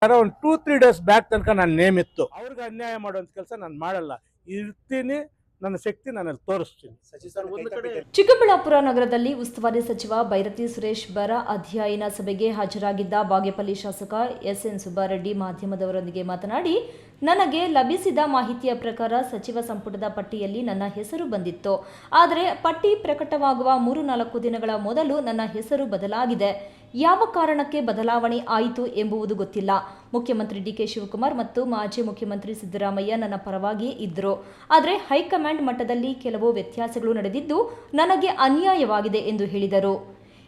ಒಂದು 2-3 days back ತನಕ ನನ್ನ ನೇಮ್ ಇತ್ತು. ಅವ್ರಿಗೆ ಅನ್ಯಾಯ ಮಾಡುವಂತ ಕೆಲಸ ನಾನು ಮಾಡಲ್ಲ. ಇರ್ತೀನಿ, ನನ್ನ ಶಕ್ತಿ ನನ್ನಲ್ಲಿ ತೋರಿಸ್ತೀನಿ. ಚಿಕ್ಕಬಳ್ಳಾಪುರ ನಗರದಲ್ಲಿ ಉಸ್ತುವಾರಿ ಸಚಿವ ಬೈರತಿ ಸುರೇಶ್ ಬರ ಅಧ್ಯಯನ ಸಭೆಗೆ ಹಾಜರಾಗಿದ್ದ ಬಾಗೇಪಲ್ಲಿ ಶಾಸಕ ಎಸ್ಎನ್ ಸುಬ್ಬಾರೆಡ್ಡಿ ಮಾಧ್ಯಮದವರೊಂದಿಗೆ ಮಾತನಾಡಿ, ನನಗೆ ಲಭಿಸಿದ ಮಾಹಿತಿಯ ಪ್ರಕಾರ ಸಚಿವ ಸಂಪುಟದ ಪಟ್ಟಿಯಲ್ಲಿ ನನ್ನ ಹೆಸರು ಬಂದಿತ್ತು. ಆದರೆ ಪಟ್ಟಿ ಪ್ರಕಟವಾಗುವ 3-4 ದಿನಗಳ ಮೊದಲು ನನ್ನ ಹೆಸರು ಬದಲಾಗಿದೆ. ಯಾವ ಕಾರಣಕ್ಕೆ ಬದಲಾವಣೆ ಆಯಿತು ಎಂಬುವುದು ಗೊತ್ತಿಲ್ಲ. ಮುಖ್ಯಮಂತ್ರಿ ಡಿಕೆ ಶಿವಕುಮಾರ್ ಮತ್ತು ಮಾಜಿ ಮುಖ್ಯಮಂತ್ರಿ ಸಿದ್ದರಾಮಯ್ಯ ನನ್ನ ಪರವಾಗಿ ಇದ್ದರು. ಆದರೆ ಹೈಕಮಾಂಡ್ ಮಟ್ಟದಲ್ಲಿ ಕೆಲವು ವ್ಯತ್ಯಾಸಗಳು ನಡೆದಿದ್ದು ನನಗೆ ಅನ್ಯಾಯವಾಗಿದೆ ಎಂದು ಹೇಳಿದರು.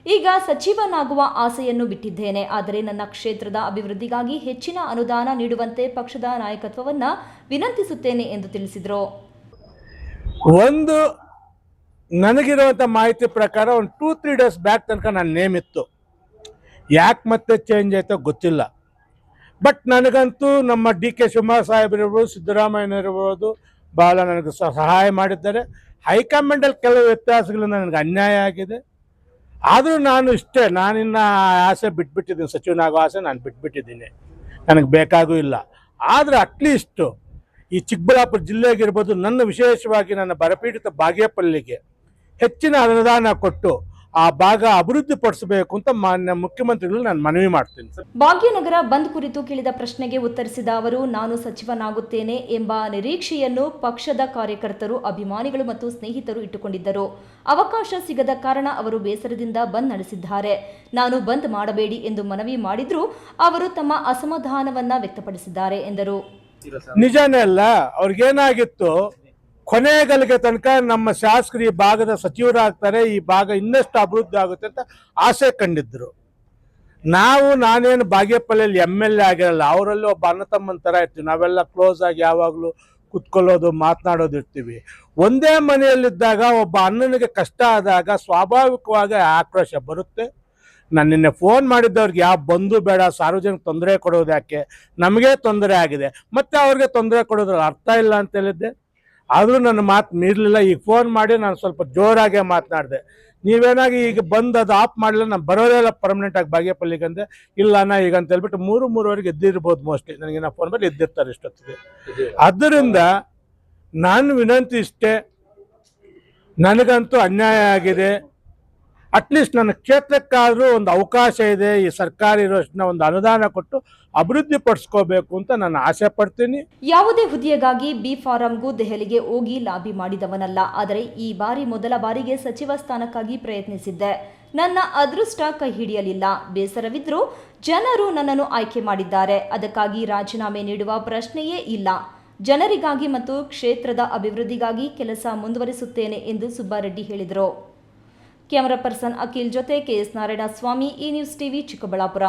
ಈಗ ಸಚಿವನಾಗುವ ಆಸೆಯನ್ನು ಬಿಟ್ಟಿದ್ದೇನೆ. ಆದರೆ ನನ್ನ ಕ್ಷೇತ್ರದ ಅಭಿವೃದ್ಧಿಗಾಗಿ ಹೆಚ್ಚಿನ ಅನುದಾನ ನೀಡುವಂತೆ ಪಕ್ಷದ ನಾಯಕತ್ವವನ್ನು ವಿನಂತಿಸುತ್ತೇನೆ ಎಂದು ತಿಳಿಸಿದರು. ಒಂದು ನನಗಿರುವಂಥ ಮಾಹಿತಿ ಪ್ರಕಾರ ಒಂದು 2-3 ಡೇಸ್ ಬ್ಯಾಕ್ ತನಕ ನನ್ನ ನೇಮ್ ಇತ್ತು. ಯಾಕೆ ಮತ್ತೆ ಚೇಂಜ್ ಆಯ್ತೋ ಗೊತ್ತಿಲ್ಲ. ಬಟ್ ನನಗಂತೂ ನಮ್ಮ ಡಿ ಕೆ ಶಿವಕುಮಾರ್ ಸಾಹೇಬರಿರ್ಬೋದು, ಸಿದ್ದರಾಮಯ್ಯನವರಿರ್ಬೋದು ಭಾಳ ನನಗೆ ಸಹಾಯ ಮಾಡಿದ್ದಾರೆ. ಹೈಕಮಾಂಡಲ್ಲಿ ಕೆಲವು ವ್ಯತ್ಯಾಸಗಳಿಂದ ನನಗೆ ಅನ್ಯಾಯ ಆಗಿದೆ. ಆದರೂ ನಾನಿನ್ನ ಆಸೆ ಬಿಟ್ಬಿಟ್ಟಿದ್ದೀನಿ. ಸಚಿವನಾಗೋ ಆಸೆ ನಾನು ಬಿಟ್ಬಿಟ್ಟಿದ್ದೀನಿ, ನನಗೆ ಬೇಕಾಗೂ ಇಲ್ಲ. ಆದರೆ ಅಟ್ಲೀಸ್ಟು ಈ ಚಿಕ್ಕಬಳ್ಳಾಪುರ ಜಿಲ್ಲೆಗಿರ್ಬೋದು, ನನ್ನ ವಿಶೇಷವಾಗಿ ನನ್ನ ಬರಪೀಡಿತ ಬಾಗೇಪಲ್ಲಿಗೆ ಹೆಚ್ಚಿನ ಅನುದಾನ ಕೊಟ್ಟು ಆ ಭಾಗ ಅಭಿವೃದ್ಧಿ ಪಡಿಸಬೇಕು ಅಂತ ಮಾನ್ಯ ಮುಖ್ಯಮಂತ್ರಿಗಳು ನಾನು ಮನವಿ ಮಾಡ್ತೀನಿ. ಭಾಗ್ಯನಗರ ಬಂದ್ ಕುರಿತು ಕೇಳಿದ ಪ್ರಶ್ನೆಗೆ ಉತ್ತರಿಸಿದ ಅವರು, ನಾನು ಸಚಿವನಾಗುತ್ತೇನೆ ಎಂಬ ನಿರೀಕ್ಷೆಯನ್ನು ಪಕ್ಷದ ಕಾರ್ಯಕರ್ತರು, ಅಭಿಮಾನಿಗಳು ಮತ್ತು ಸ್ನೇಹಿತರು ಇಟ್ಟುಕೊಂಡಿದ್ದರು. ಅವಕಾಶ ಸಿಗದ ಕಾರಣ ಅವರು ಬೇಸರದಿಂದ ಬಂದ್ ನಡೆಸಿದ್ದಾರೆ. ನಾನು ಬಂದ್ ಮಾಡಬೇಡಿ ಎಂದು ಮನವಿ ಮಾಡಿದ್ರೂ ಅವರು ತಮ್ಮ ಅಸಮಾಧಾನವನ್ನ ವ್ಯಕ್ತಪಡಿಸಿದ್ದಾರೆ ಎಂದರು. ನಿಜಾನೇ ಅಲ್ಲ, ಅವ್ರಿಗೇನಾಗಿತ್ತು, ಕೊನೆಗಲಿಗೆ ತನಕ ನಮ್ಮ ಶಾಸಕರು ಈ ಭಾಗದ ಸಚಿವರಾಗ್ತಾರೆ, ಈ ಭಾಗ ಇನ್ನಷ್ಟು ಅಭಿವೃದ್ಧಿ ಆಗುತ್ತೆ ಅಂತ ಆಸೆ ಕಂಡಿದ್ರು. ನಾನೇನು ಬಾಗೇಪಲ್ಲಿಯಲ್ಲಿ MLA ಆಗಿರಲ್ಲ, ಅವರಲ್ಲಿ ಒಬ್ಬ ಅಣ್ಣ ತಮ್ಮನ ಥರ ಇರ್ತೀವಿ. ನಾವೆಲ್ಲ ಕ್ಲೋಸ್ ಆಗಿ ಯಾವಾಗಲೂ ಕುತ್ಕೊಳ್ಳೋದು, ಮಾತನಾಡೋದು ಇರ್ತೀವಿ. ಒಂದೇ ಮನೆಯಲ್ಲಿದ್ದಾಗ ಒಬ್ಬ ಅಣ್ಣನಿಗೆ ಕಷ್ಟ ಆದಾಗ ಸ್ವಾಭಾವಿಕವಾಗಿ ಆಕ್ರೋಶ ಬರುತ್ತೆ. ನಾನು ನಿನ್ನೆ ಫೋನ್ ಮಾಡಿದ್ದವ್ರಿಗೆ ಯಾವ ಬಂಧು ಬೇಡ, ಸಾರ್ವಜನಿಕ ತೊಂದರೆ ಕೊಡೋದು ಯಾಕೆ, ನಮಗೆ ತೊಂದರೆ ಆಗಿದೆ, ಮತ್ತೆ ಅವ್ರಿಗೆ ತೊಂದರೆ ಕೊಡೋದ್ರ ಅರ್ಥ ಇಲ್ಲ ಅಂತ ಹೇಳಿದ್ದೆ. ಆದರೂ ನನ್ನ ಮಾತು ಮೀರಲಿಲ್ಲ. ಈಗ ಫೋನ್ ಮಾಡಿ ನಾನು ಸ್ವಲ್ಪ ಜೋರಾಗೆ ಮಾತನಾಡಿದೆ. ನೀವೇನಾಗಿ ಈಗ ಬಂದು ಅದು ಆಫ್ ಮಾಡಲಿಲ್ಲ, ನಾನು ಬರೋರೆಲ್ಲ ಪರ್ಮನೆಂಟಾಗಿ ಬಾಗೇಪಲ್ಲಿಗೆ ಅಂದೆ. ಇಲ್ಲ ನಾ ಈಗ ಅಂತ ಹೇಳ್ಬಿಟ್ಟು 3-3ವರೆಗೆ ಎದ್ದಿರ್ಬೋದು ಮೋಸ್ಟ್ಲಿ. ನನಗೆ ನಾ ಫೋನ್ ಮಾಡಿ ಎದ್ದಿರ್ತಾರೆ ಇಷ್ಟೊತ್ತಿಗೆ. ಆದ್ದರಿಂದ ನಾನು ವಿನಂತಿ ಇಷ್ಟೇ, ನನಗಂತೂ ಅನ್ಯಾಯ ಆಗಿದೆ. ಅಟ್ಲೀಸ್ಟ್ ನನ್ನ ಕ್ಷೇತ್ರಕ್ಕಾದರೂ ಒಂದು ಅವಕಾಶ ಇದೆ. ಈ ಸರ್ಕಾರ ಇರೋಷ್ಟನ್ನ ಒಂದು ಅನುದಾನ ಕೊಟ್ಟು ಅಭಿವೃದ್ಧಿ ಪಡಿಸ್ಕೋಬೇಕು ಅಂತ ನಾನು ಆಸೆ ಪಡ್ತೀನಿ. ಯಾವುದೇ ಹುದ್ದೆಗಾಗಿ ಬಿ ಫಾರಂಗೂ ದೆಹಲಿಗೆ ಹೋಗಿ ಲಾಬಿ ಮಾಡಿದವನಲ್ಲ. ಆದರೆ ಈ ಬಾರಿ ಮೊದಲ ಬಾರಿಗೆ ಸಚಿವ ಸ್ಥಾನಕ್ಕಾಗಿ ಪ್ರಯತ್ನಿಸಿದ್ದೆ. ನನ್ನ ಅದೃಷ್ಟ ಕೈ ಹಿಡಿಯಲಿಲ್ಲ. ಬೇಸರವಿದ್ರೂ ಜನರು ನನ್ನನ್ನು ಆಯ್ಕೆ ಮಾಡಿದ್ದಾರೆ. ಅದಕ್ಕಾಗಿ ರಾಜೀನಾಮೆ ನೀಡುವ ಪ್ರಶ್ನೆಯೇ ಇಲ್ಲ. ಜನರಿಗಾಗಿ ಮತ್ತು ಕ್ಷೇತ್ರದ ಅಭಿವೃದ್ಧಿಗಾಗಿ ಕೆಲಸ ಮುಂದುವರಿಸುತ್ತೇನೆ ಎಂದು ಸುಬ್ಬಾರೆಡ್ಡಿ ಹೇಳಿದರು. ಕ್ಯಾಮರಾ ಪರ್ಸನ್ ಅಖಿಲ್ ಜೊತೆ KS ನಾರಾಯಣಸ್ವಾಮಿ, ಈ ನ್ಯೂಸ್ ಟಿವಿ, ಚಿಕ್ಕಬಳ್ಳಾಪುರ.